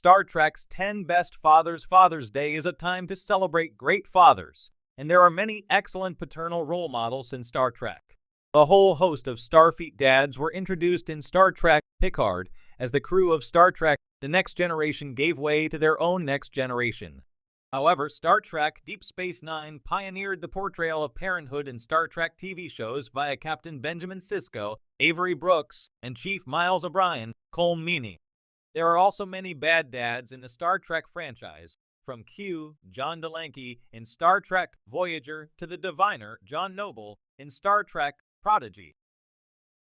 Star Trek's 10 Best Fathers. Father's Day is a time to celebrate great fathers, and there are many excellent paternal role models in Star Trek. A whole host of Starfleet dads were introduced in Star Trek Picard as the crew of Star Trek The Next Generation gave way to their own next generation. However, Star Trek Deep Space Nine pioneered the portrayal of parenthood in Star Trek TV shows via Captain Benjamin Sisko, Avery Brooks, and Chief Miles O'Brien, Colm Meaney. There are also many bad dads in the Star Trek franchise, from Q, John Delancey in Star Trek Voyager to the diviner John Noble in Star Trek Prodigy.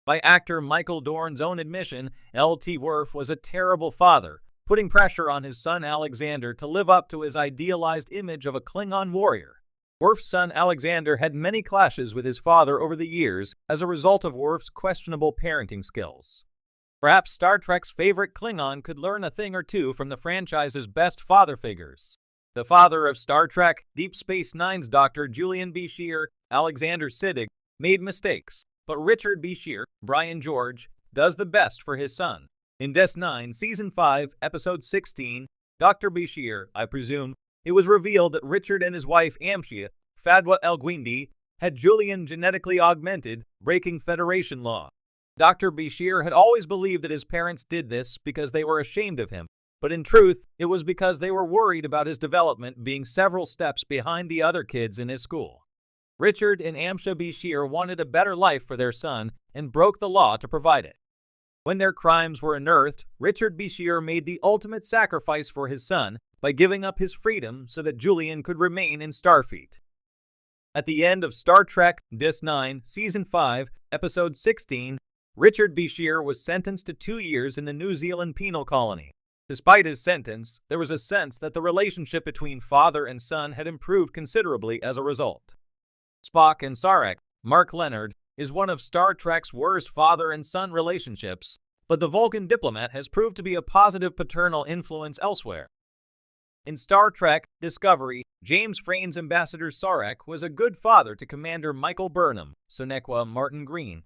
By actor Michael Dorn's own admission, L.T. Worf was a terrible father, putting pressure on his son Alexander to live up to his idealized image of a Klingon warrior. Worf's son Alexander had many clashes with his father over the years as a result of Worf's questionable parenting skills. Perhaps Star Trek's favorite Klingon could learn a thing or two from the franchise's best father figures. The father of Star Trek Deep Space Nine's Dr. Julian B. Scheer, Alexander Siddig, made mistakes, but Richard B. Scheer, Brian George, does the best for his son. In DS9, Season 5, Episode 16, Dr. B. Scheer, I presume, it was revealed that Richard and his wife Amshia, Fadwa El-Gwindi, had Julian genetically augmented, breaking Federation law. Dr. B. Scheer had always believed that his parents did this because they were ashamed of him, but in truth, it was because they were worried about his development being several steps behind the other kids in his school. Richard and Amshia B. Scheer wanted a better life for their son and broke the law to provide it. When their crimes were unearthed, Richard B. Scheer made the ultimate sacrifice for his son by giving up his freedom so that Julian could remain in Starfleet. At the end of Star Trek DS9, Season 5, Episode 16, Richard B. Scheer was sentenced to 2 years in the New Zealand penal colony. Despite his sentence, there was a sense that the relationship between father and son had improved considerably as a result. Spock and Sarek, Mark Leonard, is one of Star Trek's worst father and son relationships, but the Vulcan diplomat has proved to be a positive paternal influence elsewhere. In Star Trek Discovery, James Frain's Ambassador Sarek was a good father to Commander Michael Burnham, Sonequa Martin Green,